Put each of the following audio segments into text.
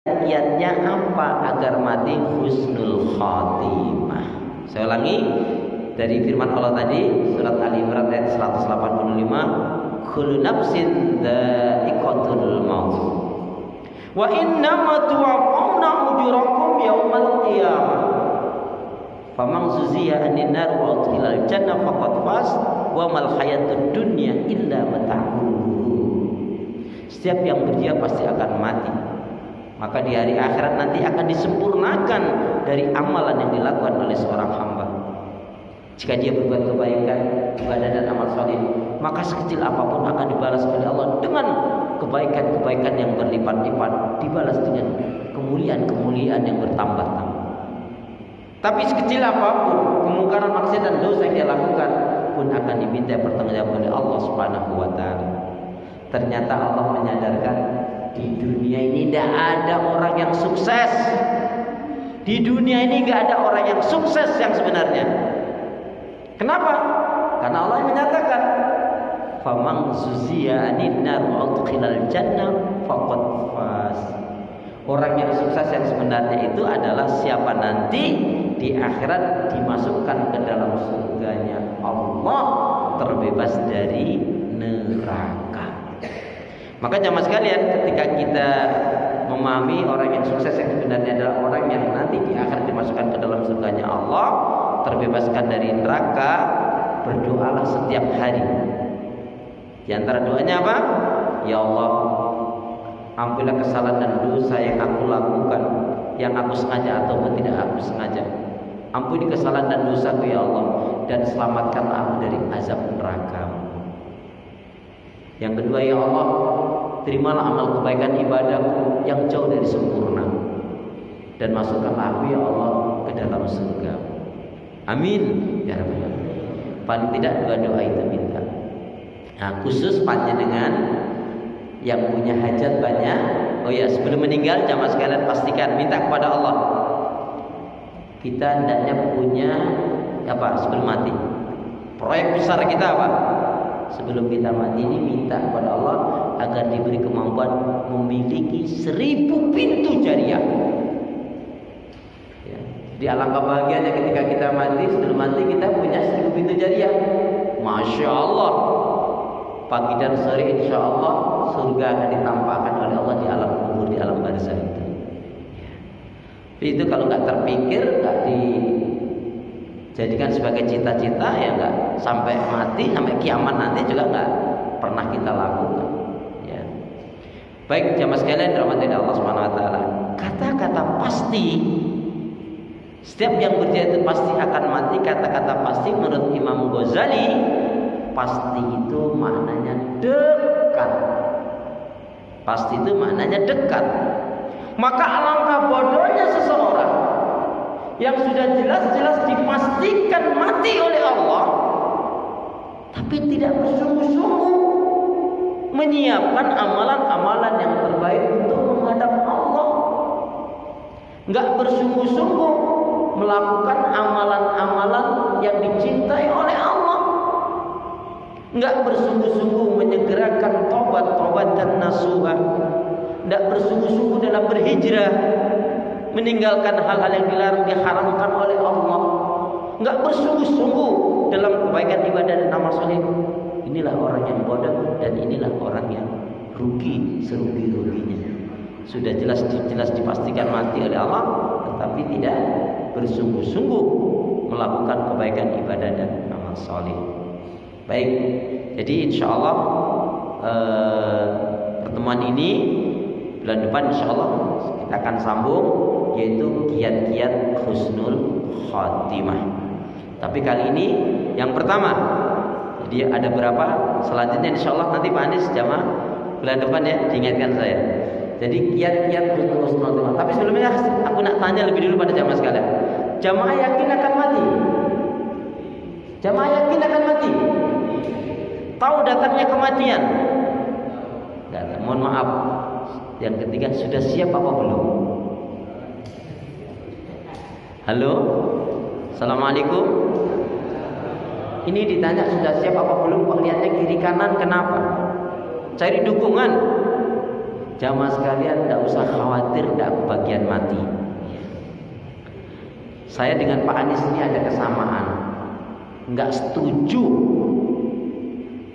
kiatnya apa agar mati husnul khatimah? Saya ulangi dari firman Allah tadi, surat Ali Imran ayat 185, kullu nafsin dha'iqatul maut wa innama tuwaffawna ujurakum yaumal qiyamah faman zuziya 'anil nar wa udkhilal jannah faqad faz wa mal hayatud dunya illa mata'ul ghurur. Setiap yang berdia pasti akan mati. Maka di hari akhirat nanti akan disempurnakan dari amalan yang dilakukan oleh seorang hamba. Jika dia berbuat kebaikan, ibadah dan amal saleh, maka sekecil apapun akan dibalas oleh Allah dengan kebaikan-kebaikan yang berlipat-lipat, dibalas dengan kemuliaan-kemuliaan yang bertambah-tambah. Tapi sekecil apapun kemungkaran, maksiat dan dosa yang dia lakukan pun akan diminta pertanggungjawaban oleh Allah Subhanahu wa taala. Ternyata Allah menyadarkan di dunia ini tidak ada orang yang sukses. Di dunia ini tidak ada orang yang sukses yang sebenarnya. Kenapa? Karena Allah menyatakan, "Faman zuziya 'anil nar wa udkhilal jannah faqad faz." Orang yang sukses yang sebenarnya itu adalah siapa nanti di akhirat dimasukkan ke dalam surganya Allah, terbebas dari neraka. Maka jamaah sekalian, ketika kita memahami orang yang sukses yang sebenarnya adalah orang yang nanti di akhir dimasukkan ke dalam surganya Allah, terbebaskan dari neraka, berdoalah setiap hari. Di antara doanya apa? Ya Allah, ampunilah kesalahan dan dosa yang aku lakukan, yang aku sengaja ataupun tidak aku sengaja. Ampuni kesalahan dan dosaku ya Allah, dan selamatkan aku dari azab neraka. Yang kedua, ya Allah, terimalah amal kebaikan ibadahku yang jauh dari sempurna, dan masukkanlah aku ya Allah ke dalam surga. Amin ya rabbal alamin. Paling tidak dua doa itu minta. Nah, khusus panjenengan yang punya hajat banyak, oh ya, sebelum meninggal jamaah sekalian pastikan minta kepada Allah. Kita hendaknya punya apa sebelum mati? Proyek besar kita apa? Sebelum kita mati ini minta kepada Allah agar diberi kemampuan memiliki 1000 pintu jariah. Ya. Di alangkah bahagianya ketika kita mati, sebelum mati kita punya 1000 pintu jariah. Masya Allah. Pagi dan sore insya Allah surga akan ditampakkan oleh Allah di alam kubur, di alam barzah itu. Ya. Itu kalau nggak terpikir, nggak dijadikan sebagai cita-cita, ya nggak sampai mati, sampai kiamat nanti juga nggak pernah kita lakukan. Ya. Baik jamaah sekalian rahmatillah Allah Subhanahu Wa Taala. Kata-kata pasti, setiap yang berjaya itu pasti akan mati. Kata-kata pasti menurut Imam Ghazali, pasti itu maknanya dekat. Pasti itu maknanya dekat. Maka alangkah bodohnya seseorang yang sudah jelas-jelas dipastikan mati oleh Allah, tapi tidak bersungguh-sungguh menyiapkan amalan-amalan yang terbaik untuk menghadap Allah, nggak bersungguh-sungguh melakukan amalan-amalan yang dicintai oleh Allah, nggak bersungguh-sungguh menyegerakan tobat-tobatan nasuha, nggak bersungguh-sungguh dalam berhijrah, meninggalkan hal-hal yang dilarang, diharamkan oleh Allah, nggak bersungguh-sungguh dalam kebaikan ibadah dan amal soleh. Inilah orang yang bodoh dan inilah orang yang rugi serugi-ruginya. Sudah jelas dipastikan mati oleh Allah, tetapi tidak bersungguh-sungguh melakukan kebaikan ibadah dan amal soleh. Baik, jadi insya Allah pertemuan ini bulan depan insya Allah kita akan sambung, yaitu kiat-kiat husnul khatimah. Tapi kali ini yang pertama, jadi ada berapa? Selanjutnya insya Allah nanti Pak Anies jamaah bulan depan ya, diingatkan saya. Jadi kiat-kiat husnul khatimah. Tapi sebelumnya aku nak tanya lebih dulu pada jamaah sekalian. Jamaah yakin akan mati? Jamaah yakin akan mati? Tahu datangnya kematian? Dan mohon maaf, yang ketiga, sudah siap apa belum? Halo, assalamualaikum. Ini ditanya sudah siap apa belum, kok lihatnya kiri kanan, kenapa? Cari dukungan. Jamaah sekalian, tidak usah khawatir tidak kebagian mati. Saya dengan Pak Anies ini ada kesamaan. Nggak setuju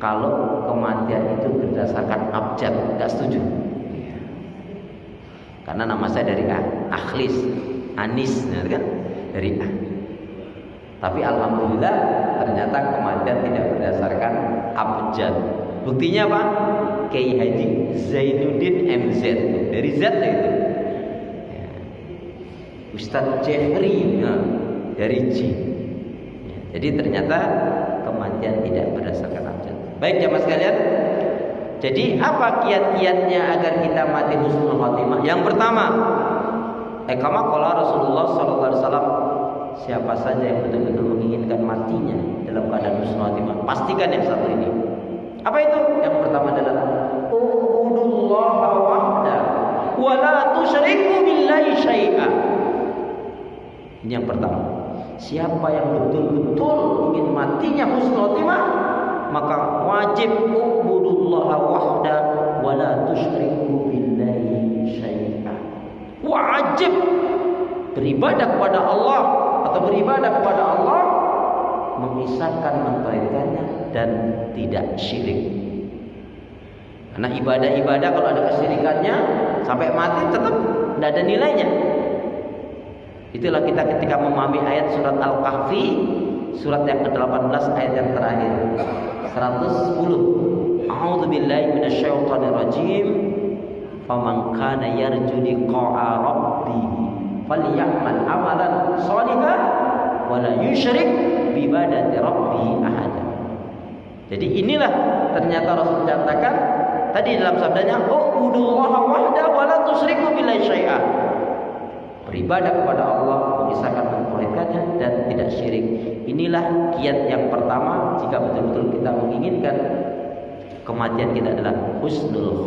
kalau kematian itu berdasarkan abjad, nggak setuju. Karena nama saya dari Akhlis, Anis, kan? Dari A. Tapi alhamdulillah ternyata kematian tidak berdasarkan abjad. Buktinya apa? Kiai Haji Zainuddin MZ dari Z itu. Ustadz Jeffrey dari J. Jadi ternyata kematian tidak berdasarkan abjad. Baik jamaah sekalian. Jadi apa kiat-kiatnya agar kita mati husnul khotimah? Yang pertama, kama qala Rasulullah sallallahu alaihi wasallam, siapa saja yang betul-betul menginginkan matinya dalam keadaan husnul khotimah, pastikan yang satu ini. Apa itu? Yang pertama adalah ubudullaha wahda wa la tusyriku billahi syai'a. Ini yang pertama. Siapa yang betul-betul ingin matinya husnul khotimah, maka wajib ubudullaha wahda wa la tusyriku billahi syai'a. Wajib beribadah kepada Allah atau beribadah kepada Allah, mengisahkan, mentauhidkannya dan tidak syirik. Karena ibadah-ibadah kalau ada kesyirikannya sampai mati tetap tidak ada nilainya. Itulah kita ketika memahami ayat surat Al-Kahfi, surat yang ke-18 ayat yang terakhir 110. A'udzubillahi minasyaitonir rajim. Faman kana yarju liqa'a rabbih falyamal amalan shalihan wa la yusyrik bi ibadati rabbih ahada. Jadi inilah ternyata Rasul katakan tadi dalam sabdanya, ubudullaha wahda wa la tusyriku billahi syai'a. Beribadah kepada Allah, mengisahkan, mentauhidkannya dan tidak syirik. Inilah kiat yang pertama jika betul-betul kita menginginkan kematian kita adalah husnul